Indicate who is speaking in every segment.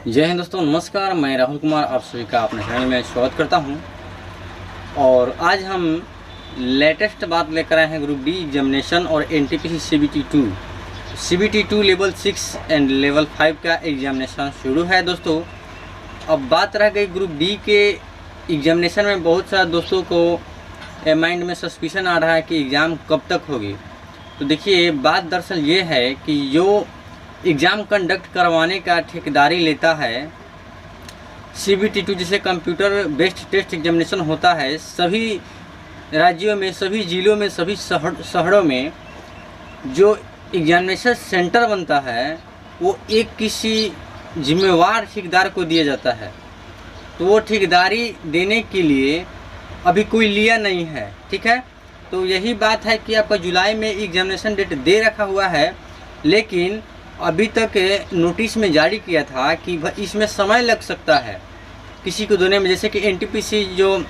Speaker 1: जय हिंद दोस्तों, नमस्कार। मैं राहुल कुमार आप सभी का अपने चैनल में स्वागत करता हूं। और आज हम लेटेस्ट बात लेकर आए हैं ग्रुप डी एग्जामिनेशन और NTPC CBT2 level 6 and level 5 का एग्जामिनेशन शुरू है दोस्तों। अब बात रह गई ग्रुप डी के एग्जामिनेशन में, बहुत सारे दोस्तों को माइंड में सस्पिशन आ रहा है कि एग्ज़ाम कब तक होगी। तो देखिए, बात दरअसल ये है कि जो एग्ज़ाम कंडक्ट करवाने का ठेकेदारी लेता है CBT2, जिसे कंप्यूटर बेस्ड टेस्ट एग्जामिनेशन होता है, सभी राज्यों में, सभी ज़िलों में, सभी शहरों में जो एग्जामिनेशन सेंटर बनता है वो एक किसी जिम्मेवार ठेकेदार को दिया जाता है। तो वो ठेकेदारी देने के लिए अभी कोई लिया नहीं है, ठीक है। तो यही बात है कि आपका जुलाई में एग्जामिनेशन डेट दे रखा हुआ है, लेकिन अभी तक नोटिस में जारी किया था कि इसमें समय लग सकता है किसी को देने में। जैसे कि एनटीपीसी जो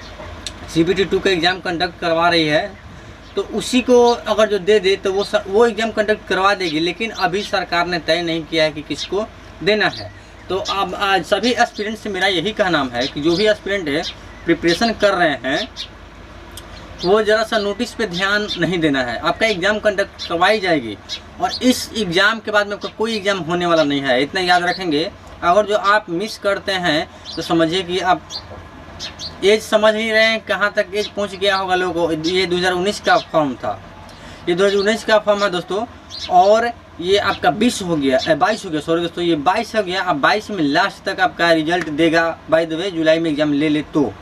Speaker 1: CBT2 का एग्ज़ाम कंडक्ट करवा रही है, तो उसी को अगर जो दे दे तो वो एग्ज़ाम कंडक्ट करवा देगी, लेकिन अभी सरकार ने तय नहीं किया है कि किसको देना है। तो अब आज सभी एस्पिरेंट से मेरा यही कहना है कि जो भी एस्पिरेंट है प्रिपरेशन कर रहे हैं वो ज़रा सा नोटिस पे ध्यान नहीं देना है। आपका एग्ज़ाम कंडक्ट करवाई जाएगी और इस एग्ज़ाम के बाद में आपका कोई एग्ज़ाम होने वाला नहीं है, इतना याद रखेंगे। अगर जो आप मिस करते हैं तो समझिए कि आप एज समझ नहीं रहे हैं, कहाँ तक एज पहुंच गया होगा लोगों को। ये 2019 का फॉर्म था, ये 2019 का फॉर्म है दोस्तों, और ये आपका 22 हो गया, 22 हो गया, सॉरी दोस्तों, ये 22 हो गया। अब 22 में लास्ट तक आपका रिजल्ट देगा। बाय द वे, जुलाई में एग्ज़ाम ले तो,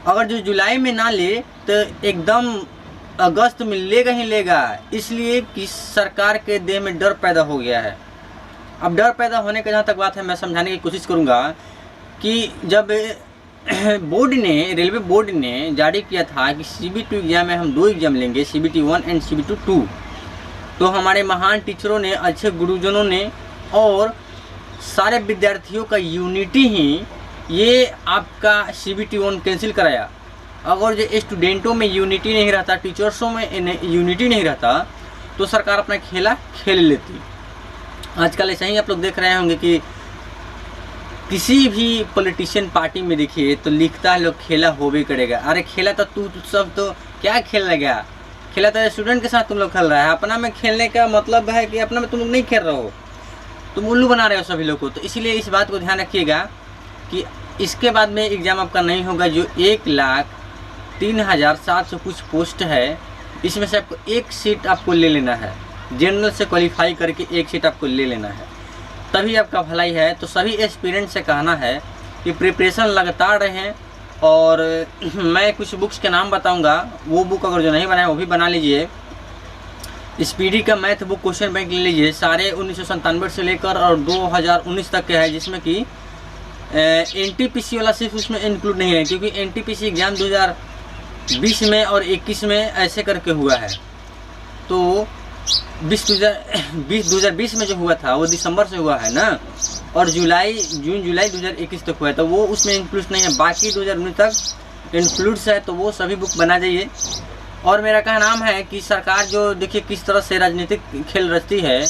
Speaker 1: अगर जो जुलाई में ना ले तो एकदम अगस्त में लेगा ही लेगा। इसलिए कि सरकार के देह में डर पैदा हो गया है। अब डर पैदा होने का जहाँ तक बात है, मैं समझाने की कोशिश करूँगा कि जब बोर्ड ने, रेलवे बोर्ड ने जारी किया था कि CBT एग्ज़ाम में हम 2 एग्ज़ाम लेंगे, CBT1 एंड CBT2, तो हमारे महान टीचरों ने, अच्छे गुरुजनों ने और सारे विद्यार्थियों का यूनिटी ही ये आपका CBT1 कैंसिल कराया। अगर जो स्टूडेंटों में यूनिटी नहीं रहता, टीचर्सों में यूनिटी नहीं रहता, तो सरकार अपना खेला खेल लेती। आजकल ऐसा ही आप लोग देख रहे होंगे कि किसी भी पॉलिटिशियन पार्टी में देखिए तो लिखता है लोग खेला होबे करेगा। अरे खेला तो तू सब तो क्या खेल लगा, खेला तो स्टूडेंट के साथ तुम लोग खेल रहा है। अपना में खेलने का मतलब है कि अपना में तुम लोग नहीं खेल रहे हो, तुम उल्लू बना रहे हो सभी लोग को। तो इसलिए इस बात को ध्यान रखिएगा कि इसके बाद में एग्ज़ाम आपका नहीं होगा। जो 1,03,700 कुछ पोस्ट है, इसमें से आपको एक सीट आपको ले लेना है, जनरल से क्वालिफाई करके एक सीट आपको ले लेना है, तभी आपका भलाई है। तो सभी एस्पिरेंट से कहना है कि प्रिपरेशन लगातार रहें। और मैं कुछ बुक्स के नाम बताऊंगा, वो बुक अगर जो नहीं बनाए वो भी बना लीजिए। स्पीडी का मैथ बुक क्वेश्चन बैंक ले लीजिए, सारे 1997 से लेकर और 2019 तक के है, जिसमें कि NTPC वाला सिर्फ उसमें इंक्लूड नहीं है, क्योंकि NTPC एग्ज़ाम 2020 में और 21 में ऐसे करके हुआ है। तो 2020 में जो हुआ था वो दिसंबर से हुआ है ना, और जून जुलाई 2021 तक हुआ है, तो वो उसमें इंक्लूड नहीं है। बाकी 2019 तक इंक्लूड्स है, तो वो सभी बुक बना जाइए। और मेरा कहना है कि सरकार जो देखिए किस तरह से राजनीतिक खेल रचती है।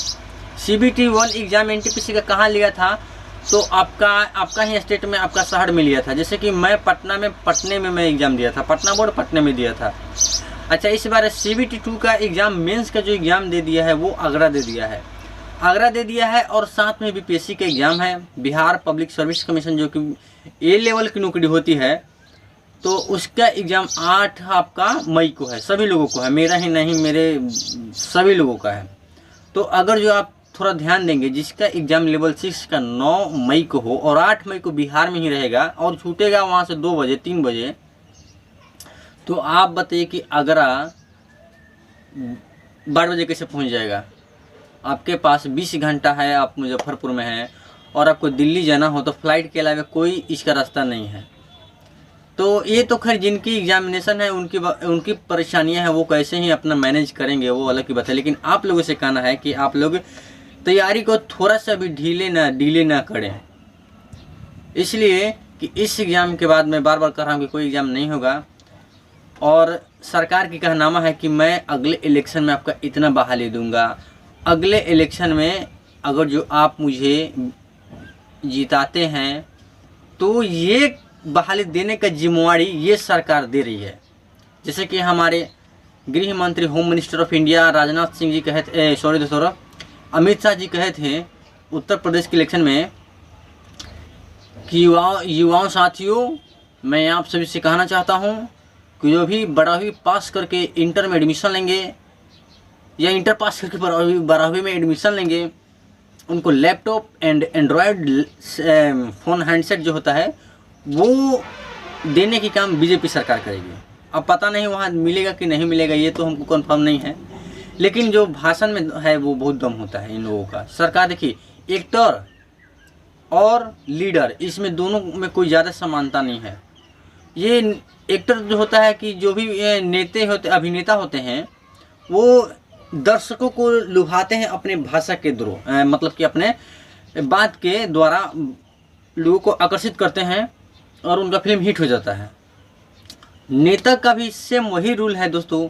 Speaker 1: CBT1 एग्ज़ाम NTPC का कहाँ लिया था, तो आपका ही स्टेट में, आपका शहर में लिया था। जैसे कि मैं पटने में मैं एग्ज़ाम दिया था, पटना बोर्ड पटने में दिया था। अच्छा, इस बार CBT2 का एग्ज़ाम मेंस का जो एग्ज़ाम दे दिया है वो आगरा दे दिया है, और साथ में BPSC का एग्ज़ाम है, बिहार पब्लिक सर्विस कमीशन, जो कि A लेवल की नौकरी होती है। तो उसका एग्ज़ाम 8 आपका मई को है, सभी लोगों को है, मेरा ही नहीं, मेरे सभी लोगों का है। तो अगर जो आप थोड़ा ध्यान देंगे, जिसका एग्ज़ाम लेवल 6 का 9 मई को हो और 8 मई को बिहार में ही रहेगा और छूटेगा वहाँ से 2 बजे 3 बजे, तो आप बताइए कि आगरा 12 बजे कैसे पहुँच जाएगा। आपके पास 20 घंटा है, आप मुजफ्फरपुर में हैं, और आपको दिल्ली जाना हो तो फ्लाइट के अलावा कोई इसका रास्ता नहीं है। तो ये तो खैर जिनकी एग्जामिनेशन है उनकी परेशानियां हैं, वो कैसे ही अपना मैनेज करेंगे वो अलग की बात है। लेकिन आप लोगों से कहना है कि आप लोग तैयारी को थोड़ा सा भी डीले ना करें, इसलिए कि इस एग्ज़ाम के बाद मैं बार बार कह रहा हूँ कि कोई एग्ज़ाम नहीं होगा। और सरकार की कहनामा है कि मैं अगले इलेक्शन में आपका इतना बहाली दूंगा, अगले इलेक्शन में अगर जो आप मुझे जिताते हैं तो ये बहाली देने का जिम्मेवारी ये सरकार दे रही है। जैसे कि हमारे गृह मंत्री home minister of India Rajnath Singh ji कहे थे, अमित शाह जी कहे थे उत्तर प्रदेश के इलेक्शन में कि युवाओं साथियों, मैं आप सभी से कहना चाहता हूं कि जो भी 12वीं पास करके इंटर में एडमिशन लेंगे या इंटर पास करके 12वीं में एडमिशन लेंगे, उनको laptop and Android phone handset जो होता है वो देने की काम बीजेपी सरकार करेगी। अब पता नहीं वहाँ मिलेगा कि नहीं मिलेगा, ये तो हमको कंफर्म नहीं है, लेकिन जो भाषण में है वो बहुत दम होता है इन लोगों का। सरकार देखिए, एक्टर और लीडर इसमें दोनों में कोई ज़्यादा समानता नहीं है। ये एक्टर जो होता है कि जो भी अभिनेता होते हैं वो दर्शकों को लुभाते हैं अपने भाषा के थ्रू, मतलब कि अपने बात के द्वारा लोगों को आकर्षित करते हैं और उनका फिल्म हिट हो जाता है। नेता का भी सेम वही रूल है दोस्तों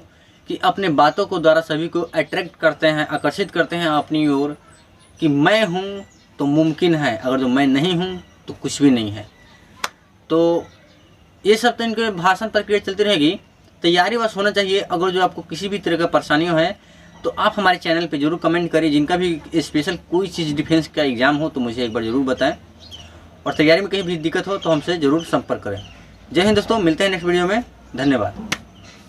Speaker 1: कि अपने बातों को द्वारा सभी को अट्रैक्ट करते हैं, आकर्षित करते हैं अपनी ओर कि मैं हूँ तो मुमकिन है, अगर जो मैं नहीं हूँ तो कुछ भी नहीं है। तो ये सब तो इनके भाषण प्रक्रिया चलती रहेगी। तैयारी बस होना चाहिए। अगर जो आपको किसी भी तरह का परेशानियाँ है तो आप हमारे चैनल पे जरूर कमेंट करिए। जिनका भी स्पेशल कोई चीज़ डिफेंस का एग्ज़ाम हो तो मुझे एक बार ज़रूर बताएं, और तैयारी में कहीं भी दिक्कत हो तो हमसे ज़रूर संपर्क करें। जय हिंद दोस्तों, मिलते हैं नेक्स्ट वीडियो में। धन्यवाद।